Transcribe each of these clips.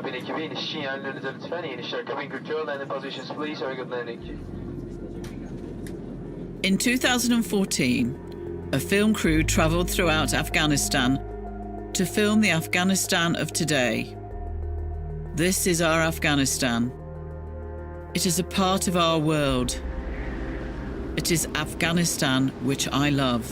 Kabin ekibi iniş için yerlerinize lütfen. İnişler cabin crew turn landing positions please. Very good landing. In 2014, a film crew travelled throughout Afghanistan to film the Afghanistan of today. This is our Afghanistan. It is a part of our world. It is Afghanistan which I love.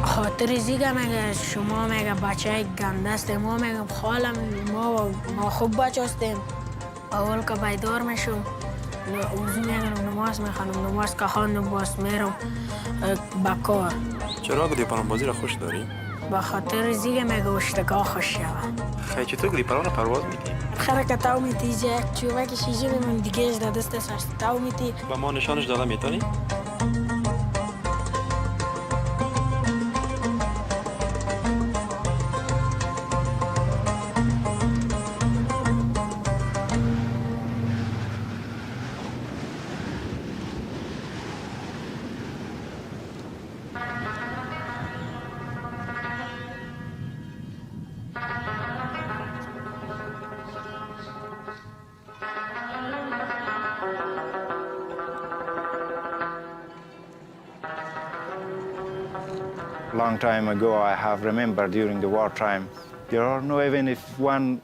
خاطر زیگه مگه شما مگه بچه گنده است ما مگه خالم ما خوب بچه هستیم اول که بیدار میشم وضو میگم نماز میخوانم نماز که خواندم باز میرم بکار چرا گلیپران بازی را خوش داری؟ به خاطر زیگه مگه اشتگاه خوش شود خیلی چطور گلیپران را پرواز میدی؟ خیلی که تاو میتی یک چوبه که شیجه بمون دیگه از دست است تاو میتی و ما نشانش داده میتونی؟ Long time ago, I have remembered during the wartime, there are no, even if one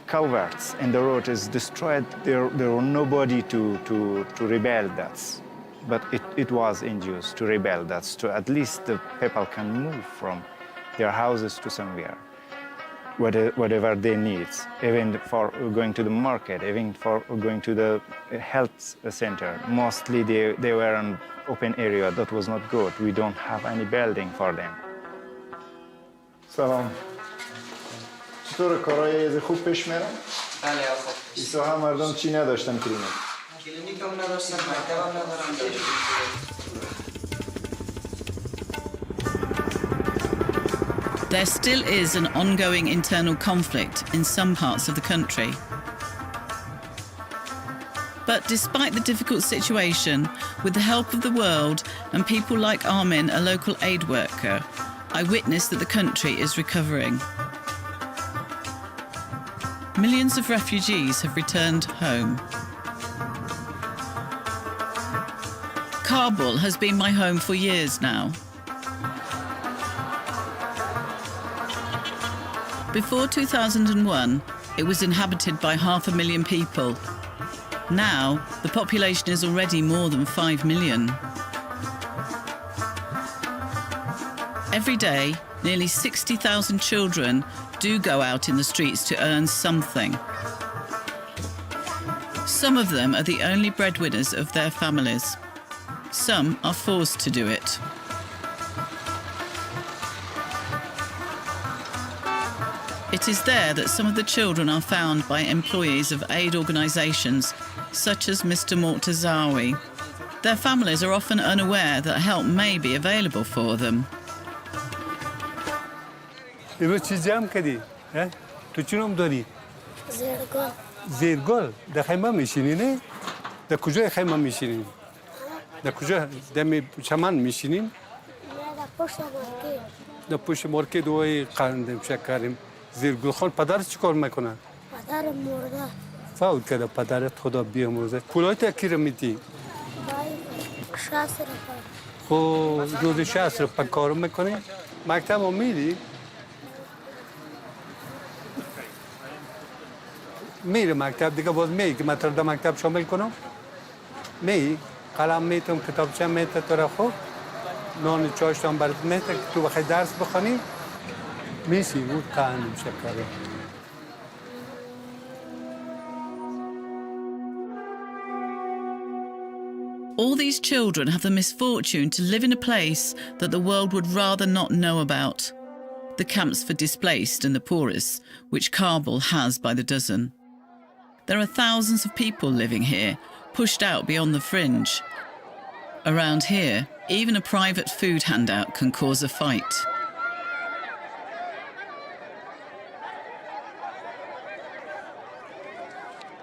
culverts in the road is destroyed, there were nobody to rebel that. But it was induced to rebel that, so at least the people can move from their houses to somewhere, whatever they need, even for going to the market, even for going to the health center. Mostly they were in open area. That was not good. We don't have any building for them. سلام. چطور کارهای از خوب پیش میرن؟ بله خوب. این ساحه مردم چی نداشتن کلینیک؟ کلینیک هم نداشتن، مکتب هم ندارن. There still is an ongoing internal conflict in some parts of the country. But despite the difficult situation, with the help of the world and people like Armin, a local aid worker, I witness that the country is recovering. Millions of refugees have returned home. Kabul has been my home for years now. Before 2001, it was inhabited by 500,000 people. Now, the population is already more than 5 million. Every day, nearly 60,000 children do go out in the streets to earn something. Some of them are the only breadwinners of their families. Some are forced to do it. It is there that some of the children are found by employees of aid organisations, such as Mr. Mortazawi. Their families are often unaware that help may be available for them. تو چی نام داری؟ زیرگل زیرگل در خیمه میشینی نه؟ در کجای خیمه میشینی؟ در کجا؟ در چمن میشینیم؟ نه در پشت مارکت در پشت مارکت دوی قرندیم شکریم زیرگل خان پدرت چی کار میکنه؟ پدر مرده فوت کرده پدرت خدا بیامرزه کلایت کی رو میدی؟ 60 روپیه خب روز 60 روپیه کار میکنی؟ مکتب هم میری؟ میره مکتب دیگه باز میگی که من تو در مکتب شامل کنم میگی قلم میتم کتابچه میته تو را خوب نان چاشتم برات میته که تو بخوای درس بخونی میسی اون قانون شکره All these children have the misfortune to live in a place that the world would rather not know about. The camps for displaced and the poorest, which Kabul has by the dozen. There are thousands of people living here, pushed out beyond the fringe. Around here, even a private food handout can cause a fight.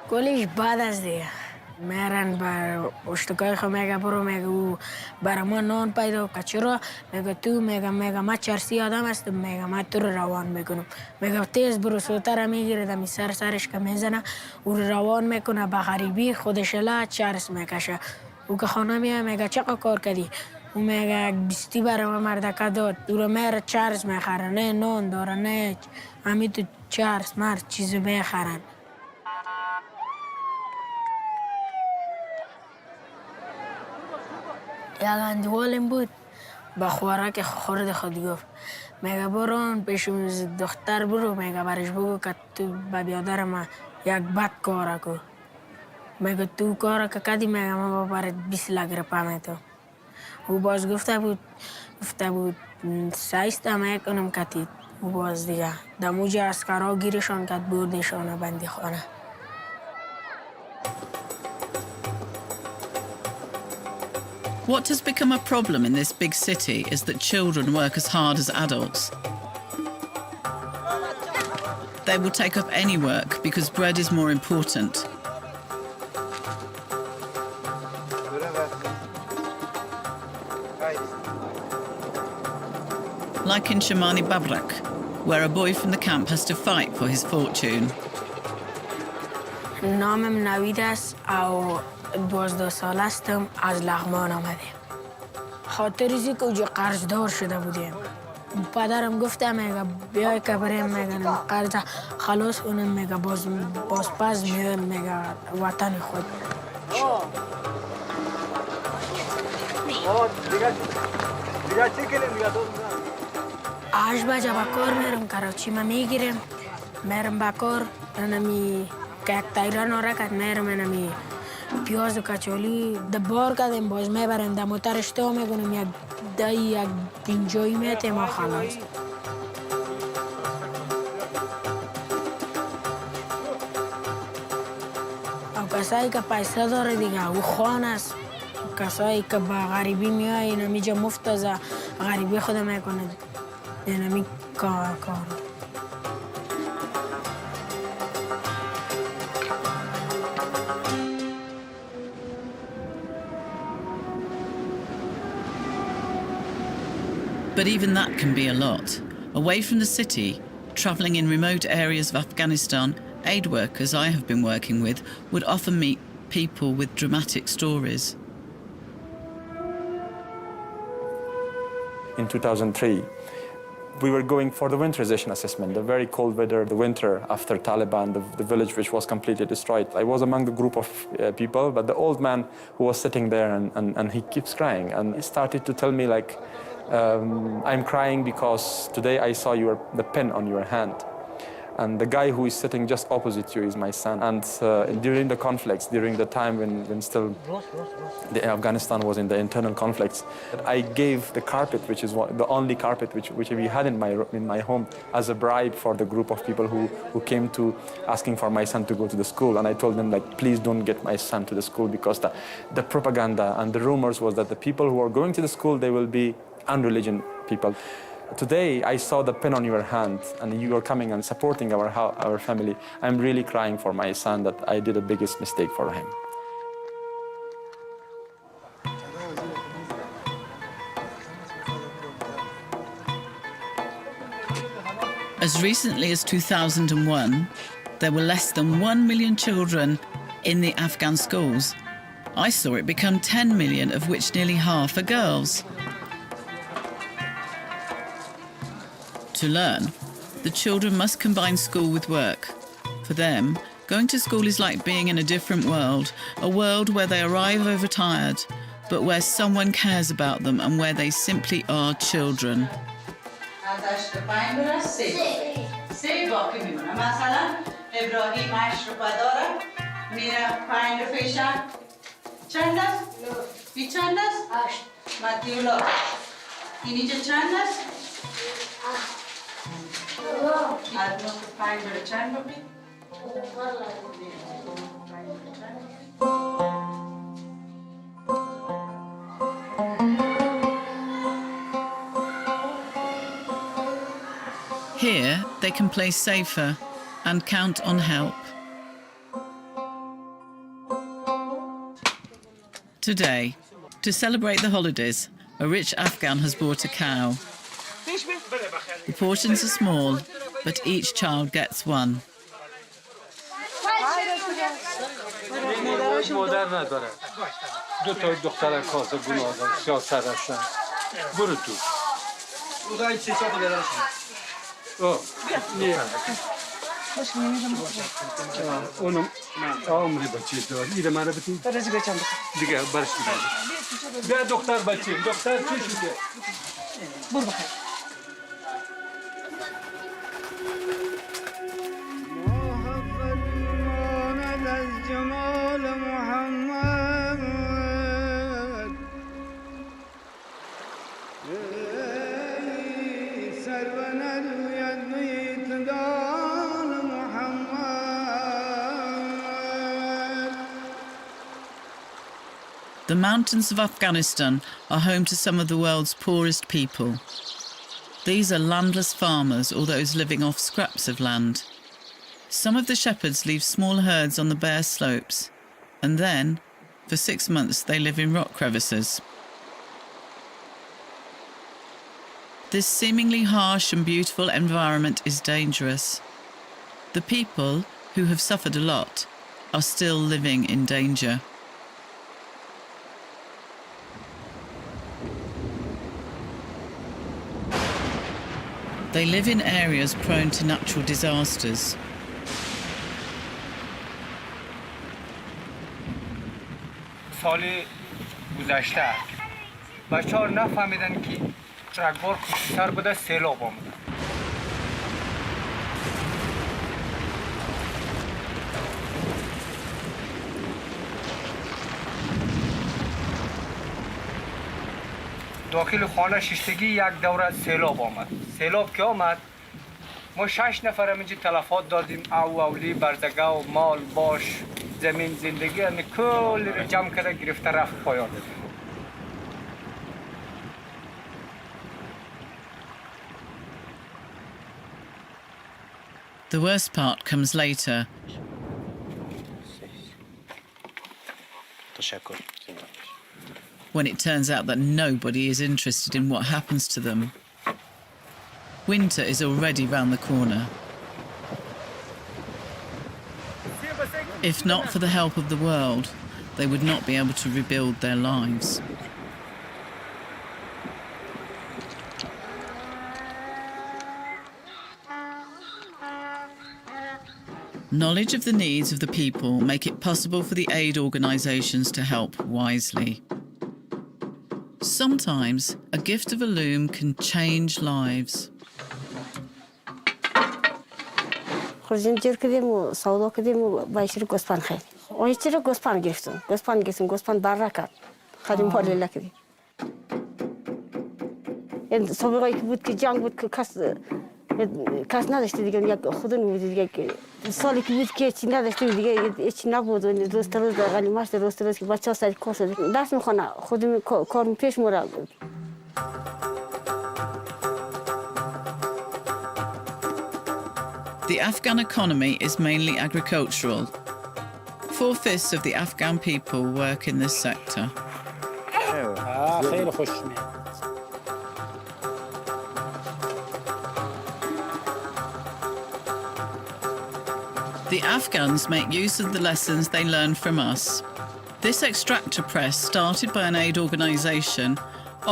کلیش بد است دیگه میرن بر اشتکای خود میگه برو میگه او برای ما نان پیدا که چرا میگه تو میگه ما چرسی آدم هستم میگه ما تو رو روان میکنم میگه تیز برو سوتر میگیره دمی سرش که میزنه او رو روان میکنه به غریبی خودش لا چرس میکشه او که خانه میگه میگه چقدر کار کردی او میگه بیستی برای ما مردکه داد او رو میره چرس میخره نه نان داره نه همین تو چرس مرد چیز میخرن یک اندوالم بود با خوراک خورد خود گفت میگه برون پیش دختر برو میگه برش بگو که تو به بیادر ما یک بد کار کو میگه تو کار که کدی میگه ما برات 20 لک روپیه میتو او باز گفته بود سایسته میکنم کتی او باز دیگه دموجه اسکرها گیرشان کت بردشان بندی خانه What has become a problem in this big city is that children work as hard as adults. They will take up any work because bread is more important. Like in Shamani Babrak, where a boy from the camp has to fight for his fortune. نامم نوید است او 12 ساله هستم از لغمان آمده خاطر ازی که اوجا قرضدار شده بودیم پدرم گفته میگه بیای که بریم میگه قرض خلاص کنم میگه باز پس میرم میگه وطن خود 8 بجه با کار میرم کراچی ما میگیرم میرم با کار انمی که یک تایران آرکت میرم انمی پیاز و کچالی دبار کردیم باز میبرم در موتر اشتها میکنم یک پینجایی میتیم و خلاص او کسایی که پیسه داره دیگه او خان است کسایی که با غریبی میای نمیجا مفت از غریبی خود میکنه نمی کار But even that can be a lot. Away from the city, travelling in remote areas of Afghanistan, aid workers I have been working with would often meet people with dramatic stories. In 2003, we were going for the winterization assessment, the very cold weather, the winter after Taliban, the village which was completely destroyed. I was among the group of people, but the old man who was sitting there and he keeps crying. And he started to tell me like, I'm crying because today I saw the pen on your hand. And the guy who is sitting just opposite you is my son. And during the conflicts, during the time when still Afghanistan was in the internal conflicts, I gave the carpet, which is the only carpet which we had in my home, as a bribe for the group of people who came to asking for my son to go to the school. And I told them, like, please don't get my son to the school because the propaganda and the rumors was that the people who are going to the school, they will be unreligious people. Today, I saw the pen on your hand, and you are coming and supporting our family. I'm really crying for my son that I did the biggest mistake for him. As recently as 2001, there were less than 1 million children in the Afghan schools. I saw it become 10 million, of which nearly half are girls. To learn, the children must combine school with work. For them, going to school is like being in a different world, a world where they arrive overtired, but where someone cares about them and where they simply are children. چند است؟ بی چند است؟ 8 مدیولا اینجا چند است؟ 8 5 چند ببین؟ Here, they can play safer and count on help. Today, to celebrate the holidays, a rich Afghan has bought a cow. The portions are small, but each child gets one. مادر نداره. دو تا دختر کاسه گناه داره. سیاست هستن. برو تو. خدای چه چاپ داره. اوه. نه. اونم عمری بچه دار. ایره من بتون. درست بچم. دیگه برش میاد. بیا دختر بچه. دختر چی شده؟ برو بخیر. The mountains of Afghanistan are home to some of the world's poorest people. These are landless farmers or those living off scraps of land. Some of the shepherds leave small herds on the bare slopes, and then, for 6 months, they live in rock crevices. This seemingly harsh and beautiful environment is dangerous. The people, who have suffered a lot, are still living in danger. They live in areas prone to natural disasters. سال گذشته بچه‌ها نفهمیدن که رگبار کوچکتر بوده سیلاب آمده. داخل خانه شیشتگی یک دوره سیلاب آمد. سیلاب که آمد ما 6 نفر همینجا تلفات دادیم. اولی بردگه و مال باش زمین زندگی همین کلی رو جمع کرده گرفته رفت پایان داده. The worst part comes later. When it turns out that nobody is interested in what happens to them. Winter is already round the corner. If not for the help of the world, they would not be able to rebuild their lives. Knowledge of the needs of the people make it possible for the aid organisations to help wisely. Sometimes a gift of a loom can change lives. خرجنجر کردیم و سودا کردیم و بایشی گوسفند خرید. اون چرا گوسفند گرفتم؟ گوسفند برکت. خریم حالی لکدی. این سابقه که بود که جنگ بود که کس نداشته دیگه یک خودمون بود دیگه سالی که بود که چی نداشته دیگه چی نبود و روز تا روز غنیمت روز تا روز که بچه‌ها سر کار شد دست میخونه خودم کار پیش میره. The Afghan economy is mainly agricultural. 4/5 of the Afghan people work in this sector. The Afghans make use of the lessons they learned from us. This extractor press, started by an aid organisation,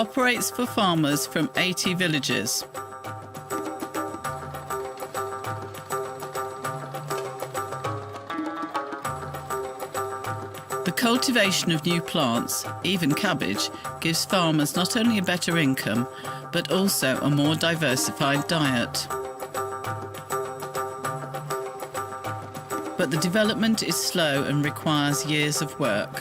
operates for farmers from 80 villages. The cultivation of new plants, even cabbage, gives farmers not only a better income, but also a more diversified diet. But the development is slow and requires years of work.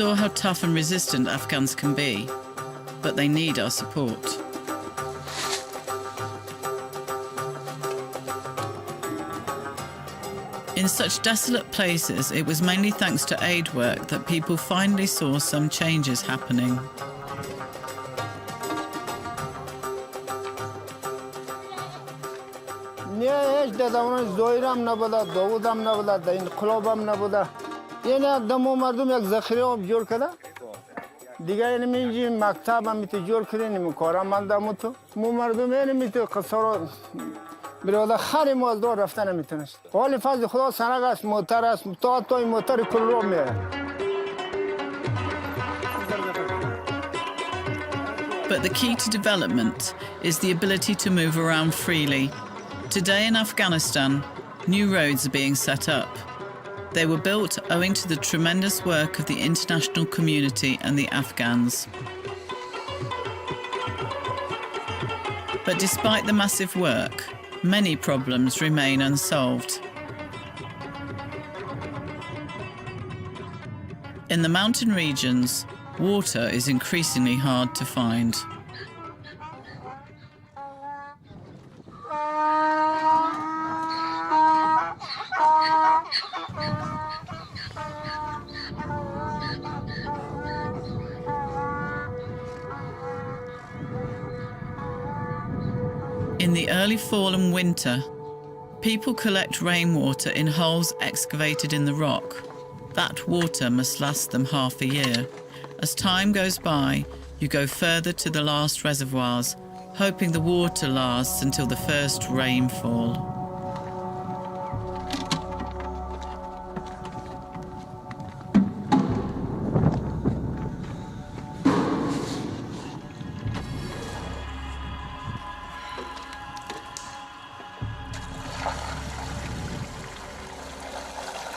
saw how tough and resistant Afghans can be, but they need our support. In such desolate places, it was mainly thanks to aid work that people finally saw some changes happening. نه هیچ دادمان زویرم نبوده داودم نبوده در انقلابم نبوده یعنی دمو مردم یک ذخیره آب جور کرده دیگه یعنی میگی مکتب هم میتو جور کرده نمی کارم من دمو تو مو مردم یعنی میتو قصارا براده خری مازدار رفتن نمیتونست حالی فضل خدا سنگ است موتر است تا این موتر کل رو میره. But the key to development is the ability to move around freely. Today in Afghanistan, new roads are being set up. They were built owing to the tremendous work of the international community and the Afghans. But despite the massive work, many problems remain unsolved. In the mountain regions, water is increasingly hard to find. In the early fall and winter, people collect rainwater in holes excavated in the rock. That water must last them half a year. As time goes by, you go further to the last reservoirs, hoping the water lasts until the first rainfall.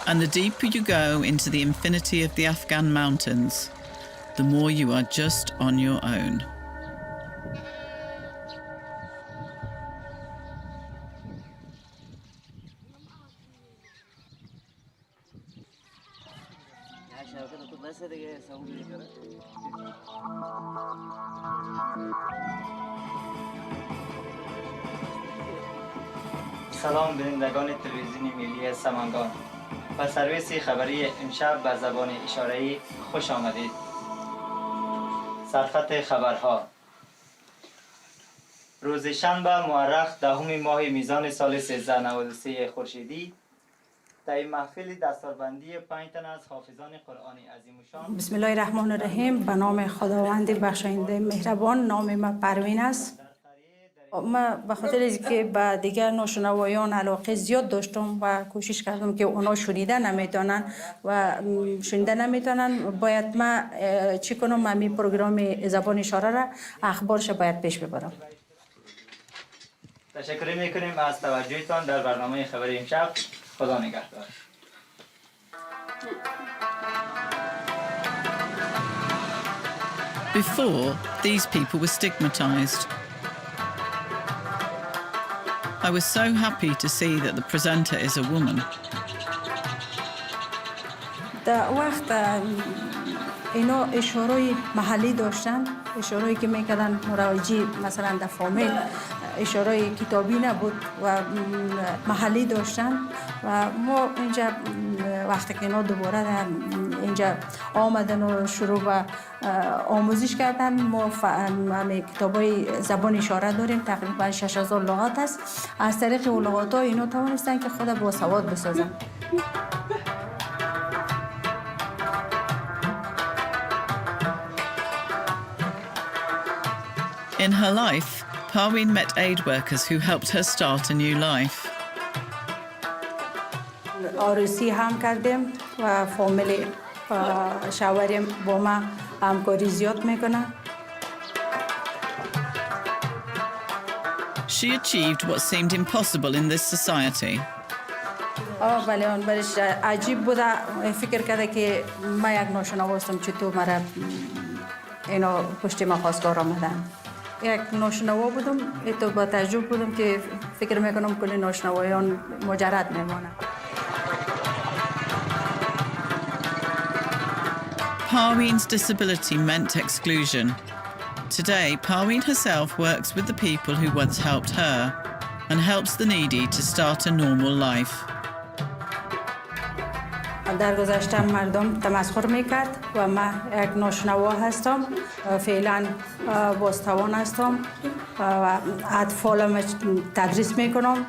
And the deeper you go into the infinity of the Afghan mountains, the more you are just on your own. سلام بینندگان تلویزیون ملی سمنگان و سرویس خبری امشب به زبان اشاره‌ای خوش آمدید. سرخط خبرها. روز شنبه مورخ دهم ماه میزان سال 1393 خورشیدی در محفل دستاربندی 5 تن از حافظان قرآن عظیم الشان. بسم الله الرحمن الرحیم. به نام خداوند بخشاینده مهربان. نام من پروین است. من به خاطر اینکه به دیگر ناشنوایان علاقه زیاد داشتم و کوشش کردم که اونا شنیده نمیتونن باید من چی کنم؟ من این پروگرام زبان اشاره را اخبارش باید پیش ببرم. تشکر میکنیم از توجهتان در برنامه خبری امشب. خدا نگهدار. Before, these people were stigmatized. I was so happy to see that the presenter is a woman. در وقت اینا اشارای محلی داشتن، اشارایی که میکردن مروجی مثلا در فامیل، اشارای کتابی نبود و محلی داشتن و ما اینجا وقتی که اینا دوباره در اینجا آمدن و شروع به آموزش کردن، ما کتابای زبان اشاره داریم، تقریبا 6000 لغات است. از طریق اون لغات ها اینا توانستن که خود با سواد بسازن. In her life, Parween met aid workers who helped her start a new life. آروسی هم کردیم و فامیلی شوهرم با ما همکاری زیاد میکنه. She achieved what seemed impossible in this society. ولی اون برش عجیب بوده. فکر کرده که من یک ناشنوا هستم، چطور مرا اینا پشت ما خواستگار آمدن. یک ناشنوا بودم، تو با تجربه بودم که فکر میکنم کلی ناشنوایان مجرد میمانند. Parween's disability meant exclusion. Today, Parween herself works with the people who once helped her and helps the needy to start a normal life. در گذشته مردم تمسخر میکرد و من یک ناشنوا هستم، فعلا بازتوان هستم و اطفالم تدریس میکنم.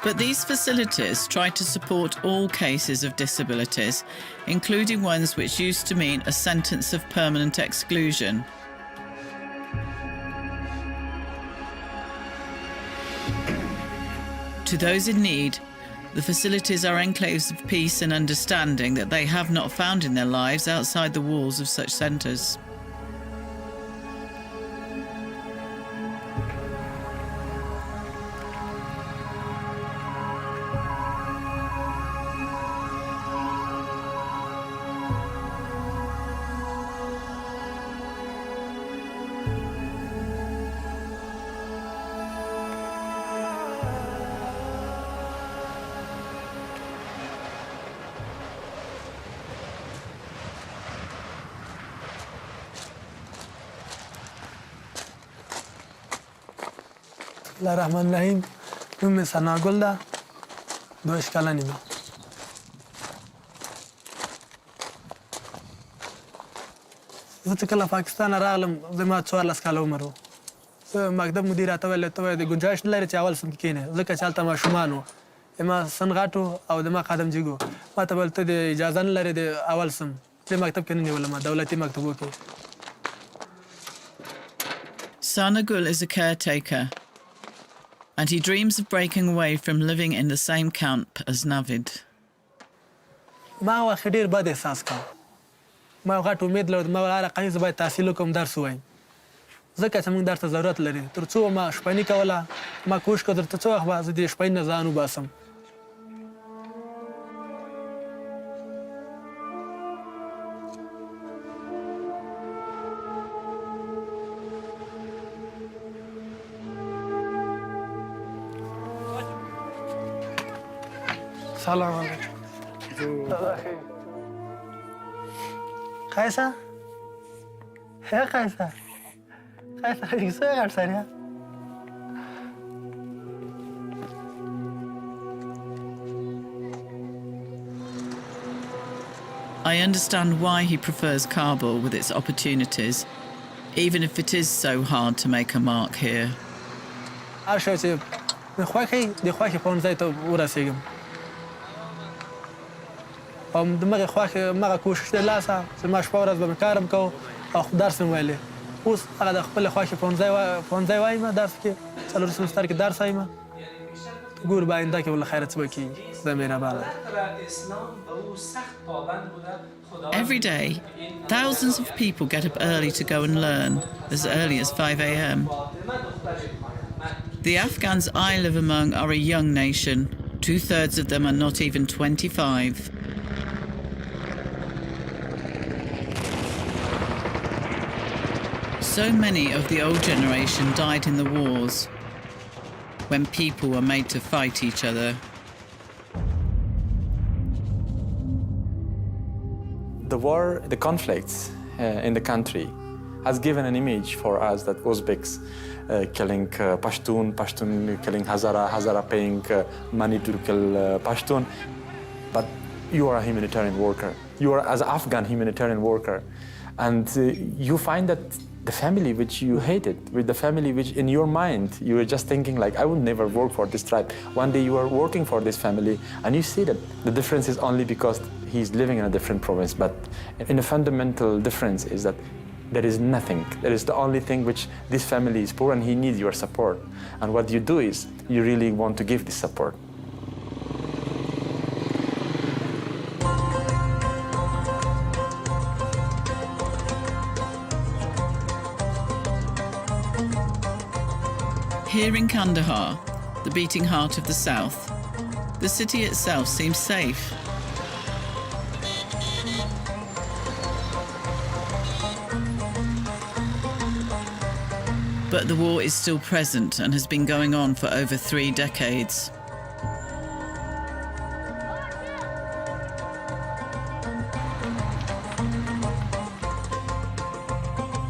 But these facilities try to support all cases of disabilities, including ones which used to mean a sentence of permanent exclusion. To those in need, the facilities are enclaves of peace and understanding that they have not found in their lives outside the walls of such centres. الله الرحمن الرحیم. نوم ثناگل ده، 2 کلنیمه. زه چې کله پاکستان راغلم زما 14 کاله عمر و. مکتب مدیر راته ویل ته د ګنجایش نه لري چې اول صنف کې کښېنې، ځکه چې هلته ماشومان وو. ما سن غټ او د ما قدم جګ و. ما ته ویل ته د اجازه نه لرې د اول صنف دې مکتب کې نه نیولم، دولتي مکتبو کې. Sanagul is a caretaker, and he dreams of breaking away from living in the same camp as Navid. ما واخې ډېر بد احساس کوم. ما غټ امید لرم ما هر قیس باید تحصیل وکړم، درس ووایم، ځکه چې موږ درس ته ضرورت لري. تر څو ما شپني کوله، ما کوشش کړ تر څو وخت به زه د شپني نه ځان وباسم. سلام علیکم. قیسه؟ هی قیسه؟ قیسه دیگه غرب سریع. I understand why he prefers Kabul with its opportunities, even if it is so hard to make a mark here. هر شی چې مې خوښوي د خوښې پوهنځي ته ورسېږم. او دماغي خوښه مغه کوشش د لاسه چې ما شپه ورځ به کارم کو او درس مې ویلې. اوس هغه د خپل خوښه پونځای وایم درس کې څلور سمستر کې درس وایم. ګور به آینده کې ول خیرت وکي زمينه بالا. Every day, thousands of people get up early to go and learn, as early as 5 a.m. The Afghans I live among are a young nation. 2/3 of them are not even 25. So many of the old generation died in the wars, when people were made to fight each other. The war, the conflicts in the country has given an image for us that Uzbeks killing Pashtun killing Hazara paying money to kill Pashtun. But you are a humanitarian worker. You are as an Afghan humanitarian worker. And you find that the family which you hated, with the family which in your mind you were just thinking like, I would never work for this tribe. One day you are working for this family and you see that the difference is only because he's living in a different province. But in a fundamental difference is that there is nothing. There is the only thing which this family is poor and he needs your support. And what you do is you really want to give this support. Here in Kandahar, the beating heart of the south, the city itself seems safe. But the war is still present and has been going on for over 3 decades.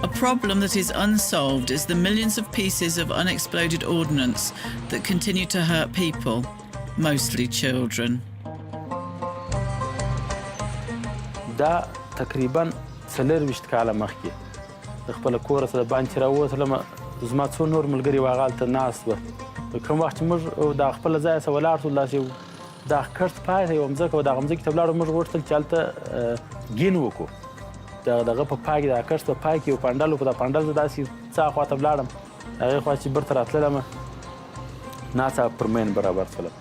A problem that is unsolved is the millions of pieces of unexploded ordnance that continue to hurt people, mostly children. دا تقریبا 24 کاله مخکې د خپل کور سره باندې راووتلم زما څو نور ملګري واغالته ناست وه کوم وخت چې موږ د خپل ځای څخه ولاړ شو داسې دا کښت پای ته یوه مځکه وه دغه مځکې ته ولاړو موږ غوښتل چې هلته ګین وکړو دغه په پای کې د کښت په پای کې یو پنډل و په دا پنډل زه داسې څه خواته ولاړم هغې خوا چې برته راتللم ناڅاپه پر مین برابر شولم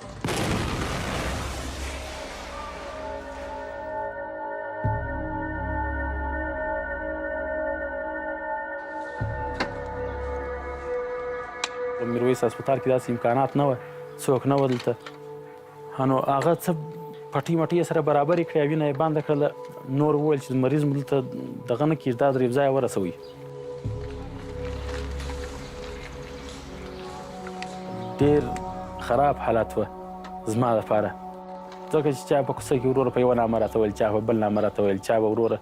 میرویس هسپتال کې داسې امکانات نه وه څوک نه وه دلته نو هغه څه پټۍ مټۍ یې سره برابرې کړې او وینه یې بنده کړله نور وویل چې مریض مو دلته دغه نه کېږي دا درې ځایه ورسوئ ډېر خراب حالت وه زما دپاره ځکه چې چا په کوڅه کې وروره په یوه نامه راته ویل چا په بل نامه راته ویل چا به وروره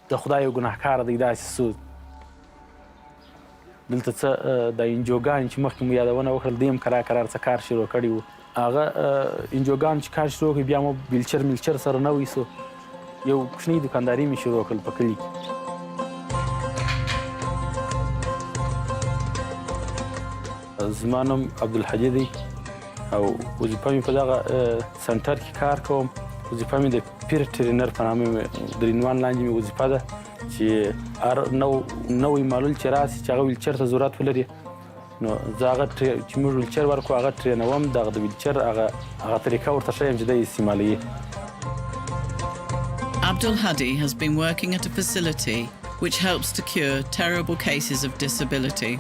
د خدای یو ګناهکاره دی داسې څه دلته څه د انجوګانې چې مخکې مو یادونه وکړل دوی هم کرار څه کار شروع کړي وو هغه انجوګانو چې کار شروع کړي بیا مو بیلچر میلچر سره نه ویسو یو کوچنۍ دوکانداري مې شروع کړل په کلي کې زما نوم عبدالحجي دی او وظیفه مې په دغه سنټر کې کار کوم وظیفه مې د پیر ټرینر په نامه د عنوان لاندې مې وظیفه ده چې هر نوی معلول چې راسي چې هغه ویلچر ته ضرورت ولري نو زه هغه چې موږ ویلچر ورکړو هغه ټرینوم دغه د ویلچر هغه طریقه ورته ښیم چې دی استعمالوي Abdul Hadi has been working at a facility which helps to cure terrible cases of disability.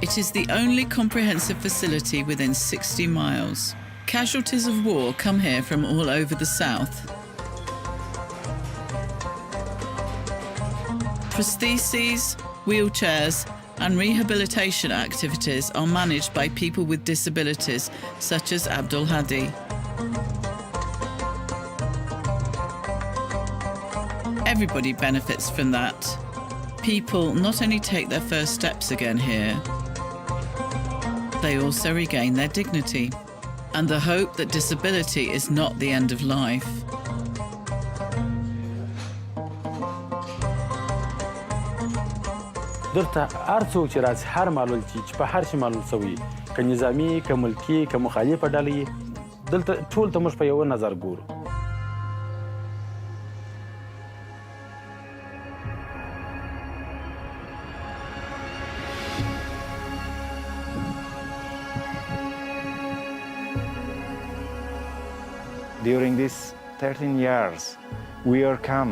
It is the only comprehensive facility within 60 miles. Casualties of war come here from all over the south. Prostheses, wheelchairs, and rehabilitation activities are managed by people with disabilities, such as Abdul Hadi. Everybody benefits from that. People not only take their first steps again here, they also regain their dignity and the hope that disability is not the end of life. دلته هر څوک چې راسي هر معلول چې په هر شي معلول شوی که نظامي که ملکي که مخالفه ډله یې دلته ټول ته موږ په یوه نظر ګورو During these 13 years, we are come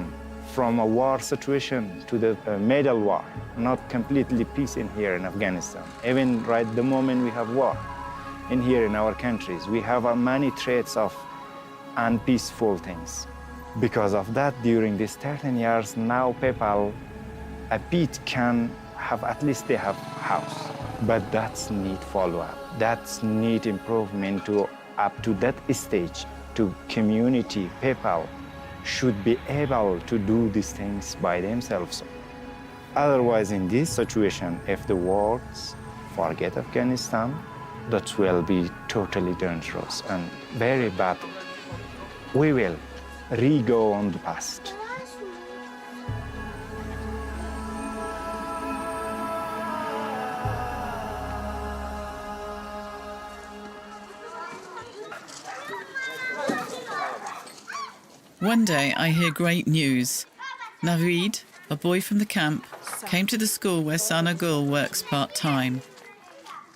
from a war situation to the middle war, not completely peace in here in Afghanistan. Even right the moment we have war in here in our countries, we have many traits of unpeaceful things. Because of that, during these 13 years, now people, a bit can have, at least they have house. But that's need follow-up. That's need improvement to up to that stage. To community, people should be able to do these things by themselves. Otherwise, in this situation, if the world forget Afghanistan, that will be totally dangerous and very bad. We will re-go on the past. One day I hear great news. Naveed, a boy from the camp, came to the school where Sana Gul works part-time.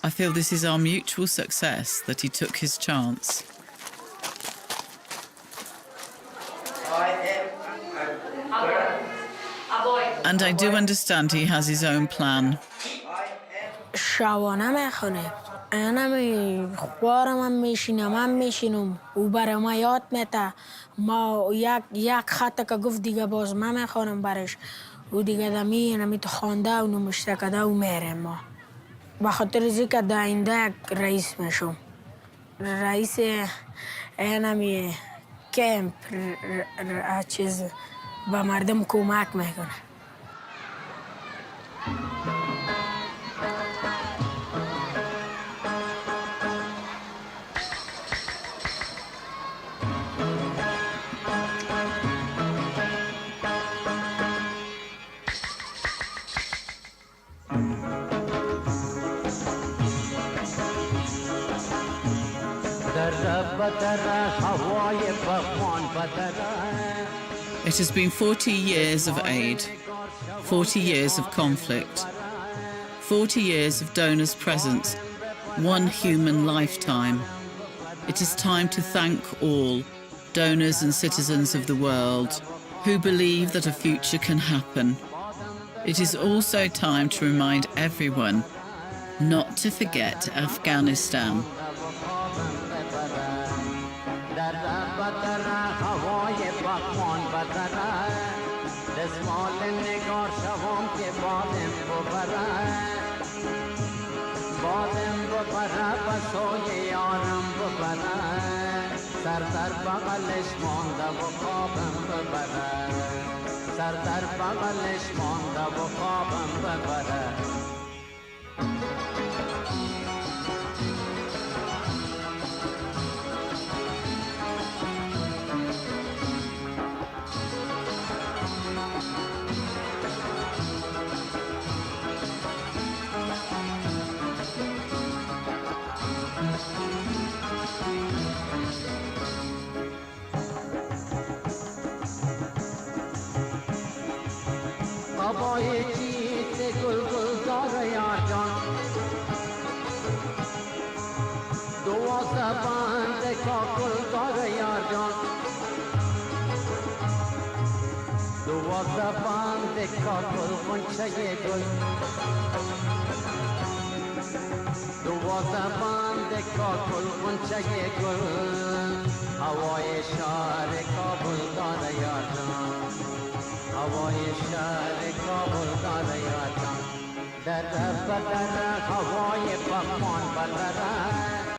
I feel this is our mutual success that he took his chance. And I do understand he has his own plan. شبانه میخونه انا خوارم هم میشینم هم میشینم او برای ما یاد میته ما یک خط که گفت دیگه باز من میخوانم برش او دیگه دمی تو خوانده و نمشته کده و میرم ما. به خاطر ازی که در آینده یک رئیس میشم. رئیس اینمی کمپ چیز به مردم کمک میکنه. It has been 40 years of aid, 40 years of conflict, 40 years of donors' presence, one human lifetime. It is time to thank all donors and citizens of the world who believe that a future can happen. It is also time to remind everyone not to forget Afghanistan. در هوای پاکمان بدرد